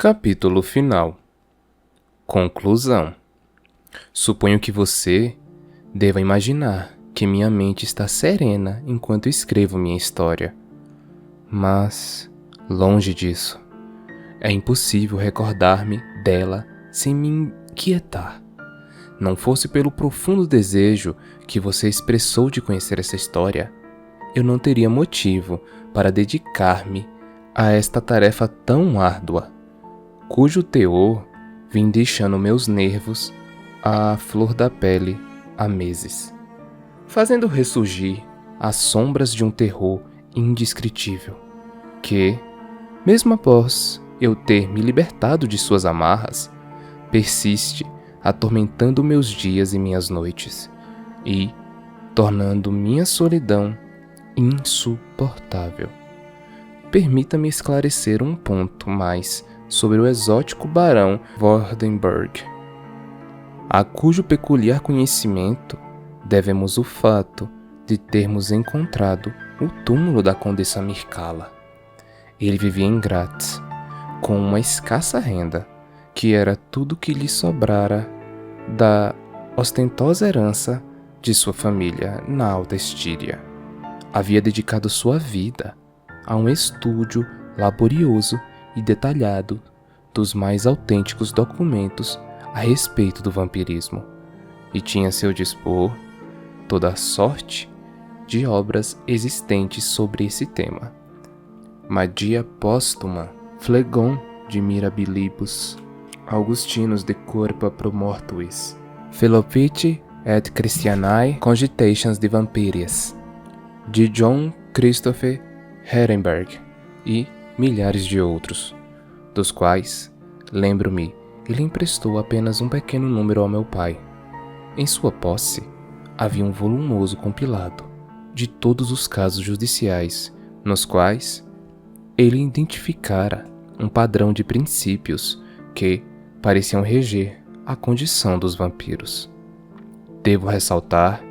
Capítulo final. Conclusão. Suponho que você deva imaginar que minha mente está serena enquanto escrevo minha história. Mas, longe disso, é impossível recordar-me dela sem me inquietar. Não fosse pelo profundo desejo que você expressou de conhecer essa história, eu não teria motivo para dedicar-me a esta tarefa tão árdua, cujo teor vem deixando meus nervos à flor da pele há meses, fazendo ressurgir as sombras de um terror indescritível, que, mesmo após eu ter me libertado de suas amarras, persiste atormentando meus dias e minhas noites, e tornando minha solidão insuportável. Permita-me esclarecer um ponto mais sobre o exótico barão Vordenberg, a cujo peculiar conhecimento devemos o fato de termos encontrado o túmulo da Condessa Mircalla. Ele vivia em Graz, com uma escassa renda, que era tudo que lhe sobrara da ostentosa herança de sua família na Alta Estíria. Havia dedicado sua vida a um estudo laborioso e detalhado dos mais autênticos documentos a respeito do vampirismo, e tinha a seu dispor toda a sorte de obras existentes sobre esse tema. Magia Póstuma, Phlegon de Mirabilibus, Augustinus de Corpa pro Mortuis, Philopite et Christianae Cogitations de Vampirias, de John Christopher Herenberg, e milhares de outros, dos quais, lembro-me, ele emprestou apenas um pequeno número ao meu pai. Em sua posse, havia um volumoso compilado de todos os casos judiciais, nos quais ele identificara um padrão de princípios que pareciam reger a condição dos vampiros. Devo ressaltar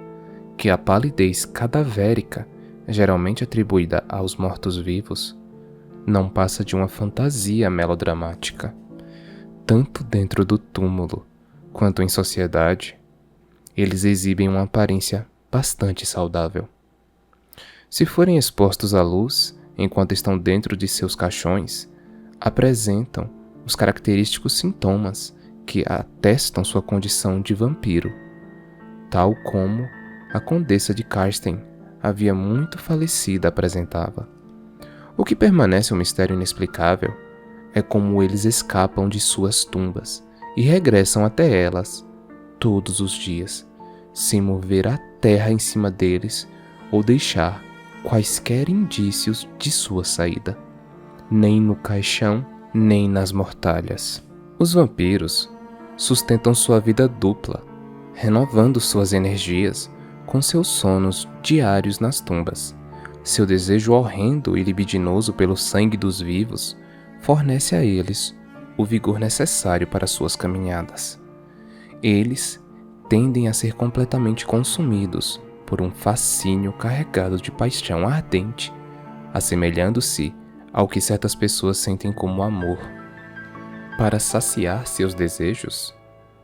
que a palidez cadavérica, geralmente atribuída aos mortos-vivos, não passa de uma fantasia melodramática. Tanto dentro do túmulo quanto em sociedade, eles exibem uma aparência bastante saudável. Se forem expostos à luz enquanto estão dentro de seus caixões, apresentam os característicos sintomas que atestam sua condição de vampiro, tal como a Condessa de Karsten, havia muito falecida, apresentava. O que permanece um mistério inexplicável é como eles escapam de suas tumbas e regressam até elas todos os dias, sem mover a terra em cima deles ou deixar quaisquer indícios de sua saída, nem no caixão, nem nas mortalhas. Os vampiros sustentam sua vida dupla, renovando suas energias com seus sonos diários nas tumbas. Seu desejo horrendo e libidinoso pelo sangue dos vivos fornece a eles o vigor necessário para suas caminhadas. Eles tendem a ser completamente consumidos por um fascínio carregado de paixão ardente, assemelhando-se ao que certas pessoas sentem como amor. Para saciar seus desejos,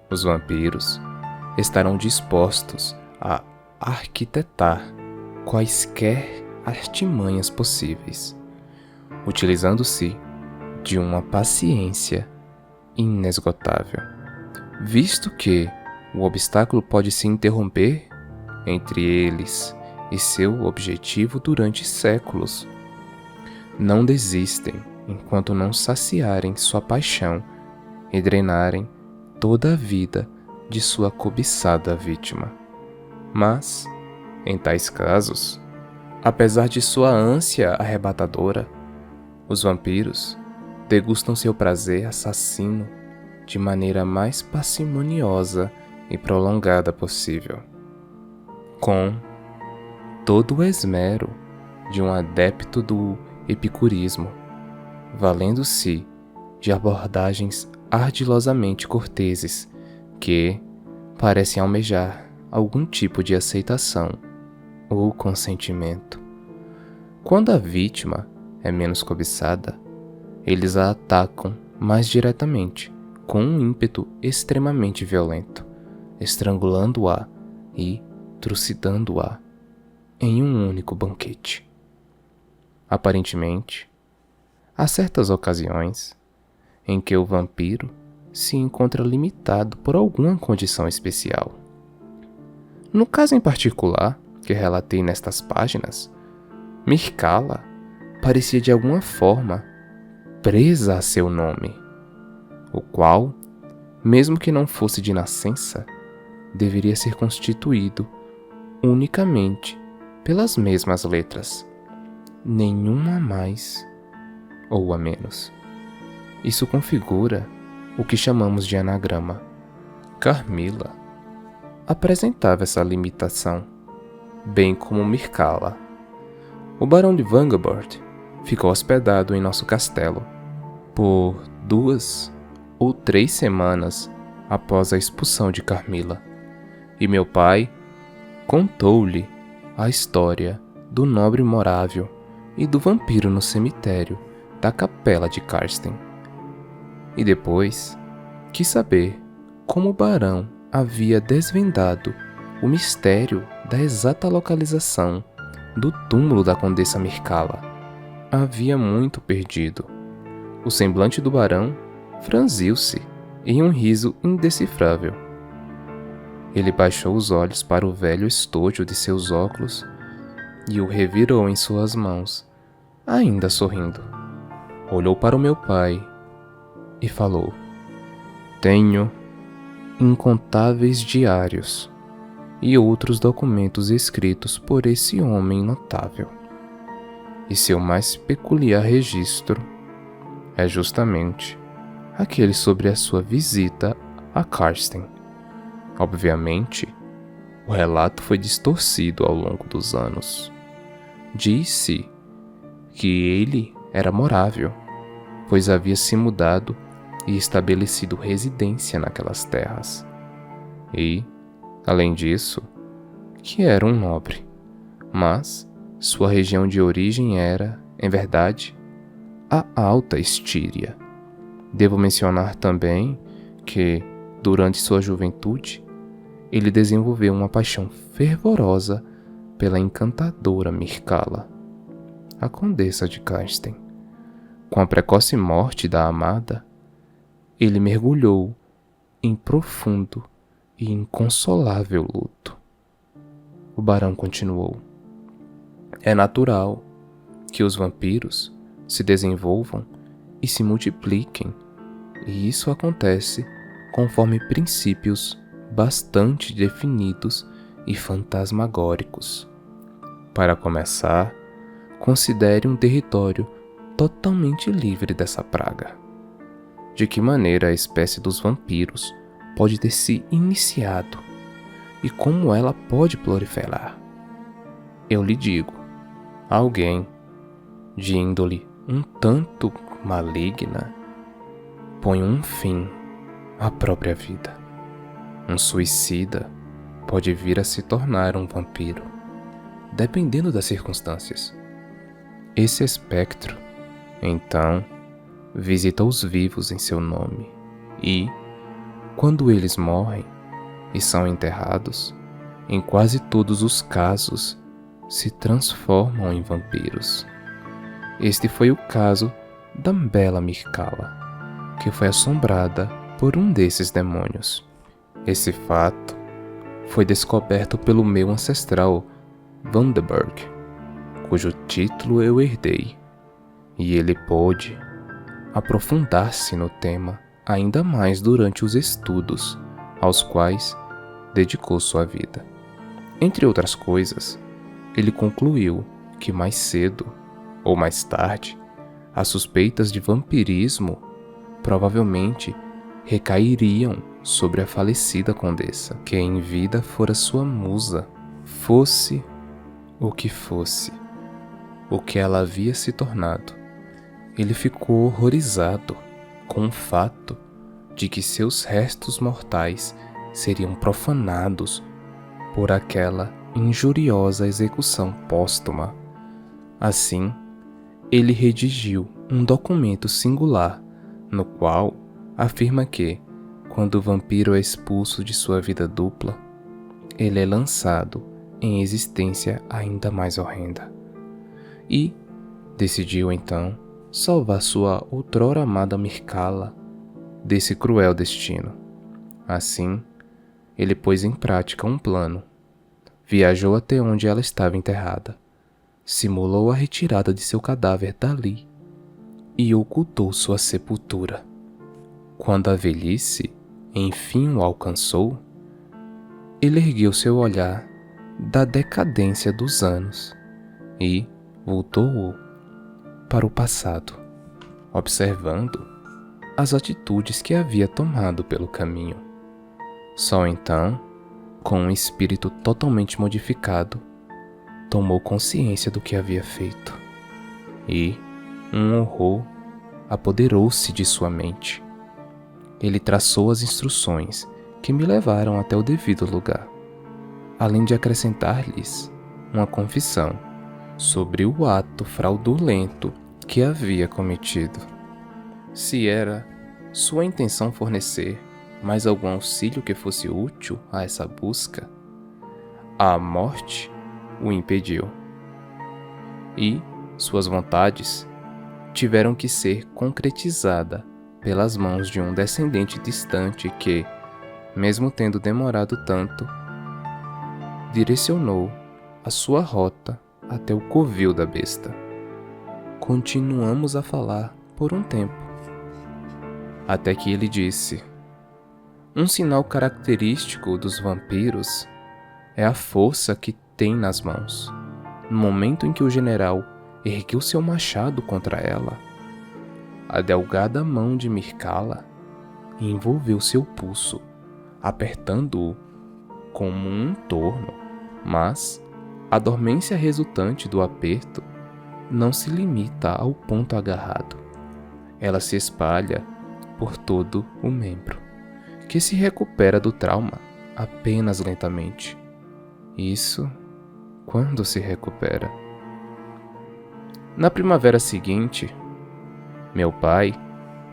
os vampiros estarão dispostos a arquitetar quaisquer artimanhas possíveis, utilizando-se de uma paciência inesgotável, visto que o obstáculo pode se interromper entre eles e seu objetivo durante séculos. Não desistem enquanto não saciarem sua paixão e drenarem toda a vida de sua cobiçada vítima. Mas, em tais casos, apesar de sua ânsia arrebatadora, os vampiros degustam seu prazer assassino de maneira mais parcimoniosa e prolongada possível, com todo o esmero de um adepto do epicurismo, valendo-se de abordagens ardilosamente corteses que parecem almejar algum tipo de aceitação ou consentimento. Quando a vítima é menos cobiçada, eles a atacam mais diretamente, com um ímpeto extremamente violento, estrangulando-a e trucidando-a em um único banquete. Aparentemente, há certas ocasiões em que o vampiro se encontra limitado por alguma condição especial. No caso em particular, que relatei nestas páginas, Mircalla parecia de alguma forma presa a seu nome, o qual, mesmo que não fosse de nascença, deveria ser constituído unicamente pelas mesmas letras, nenhuma a mais ou a menos. Isso configura o que chamamos de anagrama. Carmilla apresentava essa limitação, bem como Mircalla. O Barão de Vanguard ficou hospedado em nosso castelo por 2 ou 3 semanas após a expulsão de Carmilla, e meu pai contou-lhe a história do nobre morável e do vampiro no cemitério da capela de Karsten. E depois quis saber como o barão havia desvendado o mistério da exata localização do túmulo da Condessa Mircalla. Havia muito perdido. O semblante do barão franziu-se em um riso indecifrável. Ele baixou os olhos para o velho estojo de seus óculos e o revirou em suas mãos, ainda sorrindo. Olhou para o meu pai e falou: "Tenho incontáveis diários e outros documentos escritos por esse homem notável. E seu mais peculiar registro é justamente aquele sobre a sua visita a Karsten. Obviamente, o relato foi distorcido ao longo dos anos. Disse que ele era morável, pois havia se mudado e estabelecido residência naquelas terras. E, além disso, que era um nobre, mas sua região de origem era, em verdade, a Alta Estíria. Devo mencionar também que, durante sua juventude, ele desenvolveu uma paixão fervorosa pela encantadora Mircalla, a Condessa de Karsten. Com a precoce morte da amada, ele mergulhou em profundo e inconsolável luto." O barão continuou: "É natural que os vampiros se desenvolvam e se multipliquem, e isso acontece conforme princípios bastante definidos e fantasmagóricos. Para começar, considere um território totalmente livre dessa praga. De que maneira a espécie dos vampiros pode ter se iniciado e como ela pode proliferar? Eu lhe digo, alguém de índole um tanto maligna põe um fim à própria vida. Um suicida pode vir a se tornar um vampiro, dependendo das circunstâncias. Esse espectro, então, visita os vivos em seu nome e, quando eles morrem e são enterrados, em quase todos os casos, se transformam em vampiros. Este foi o caso da bela Mircalla, que foi assombrada por um desses demônios. Esse fato foi descoberto pelo meu ancestral Vandenberg, cujo título eu herdei, e ele pôde aprofundar-se no tema ainda mais durante os estudos aos quais dedicou sua vida. Entre outras coisas, ele concluiu que mais cedo ou mais tarde as suspeitas de vampirismo provavelmente recairiam sobre a falecida condessa, que em vida fora sua musa. Fosse o que ela havia se tornado, ele ficou horrorizado com o fato de que seus restos mortais seriam profanados por aquela injuriosa execução póstuma. Assim, ele redigiu um documento singular no qual afirma que, quando o vampiro é expulso de sua vida dupla, ele é lançado em existência ainda mais horrenda. E decidiu então salvar sua outrora amada Mircalla desse cruel destino. Assim, ele pôs em prática um plano. Viajou até onde ela estava enterrada, simulou a retirada de seu cadáver dali e ocultou sua sepultura. Quando a velhice enfim o alcançou, ele ergueu seu olhar da decadência dos anos e voltou para o passado, observando as atitudes que havia tomado pelo caminho. Só então, com um espírito totalmente modificado, tomou consciência do que havia feito e um horror apoderou-se de sua mente. Ele traçou as instruções que me levaram até o devido lugar, além de acrescentar-lhes uma confissão sobre o ato fraudulento que havia cometido. Se era sua intenção fornecer mais algum auxílio que fosse útil a essa busca, a morte o impediu. E suas vontades tiveram que ser concretizadas pelas mãos de um descendente distante que, mesmo tendo demorado tanto, direcionou a sua rota até o covil da besta. Continuamos a falar por um tempo, até que ele disse: um sinal característico dos vampiros é a força que tem nas mãos. No momento em que o general ergueu seu machado contra ela, a delgada mão de Mircalla envolveu seu pulso, apertando-o como um torno, mas a dormência resultante do aperto não se limita ao ponto agarrado. Ela se espalha por todo o membro, que se recupera do trauma apenas lentamente. Isso quando se recupera. Na primavera seguinte, meu pai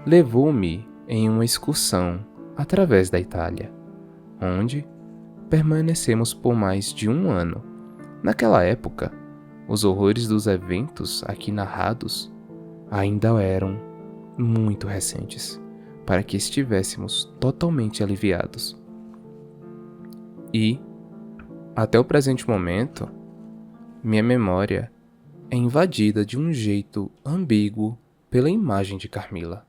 levou-me em uma excursão através da Itália, onde permanecemos por mais de um ano. Naquela época, os horrores dos eventos aqui narrados ainda eram muito recentes para que estivéssemos totalmente aliviados. E, até o presente momento, minha memória é invadida de um jeito ambíguo pela imagem de Carmila.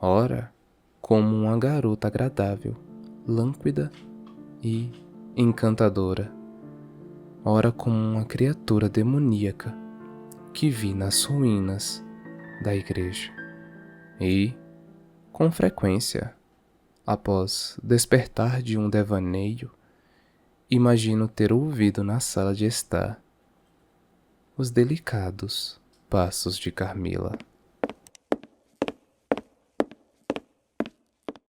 Ora, como uma garota agradável, lânguida e encantadora. Ora, como uma criatura demoníaca que vi nas ruínas da igreja. E, com frequência, após despertar de um devaneio, imagino ter ouvido na sala de estar os delicados passos de Carmila.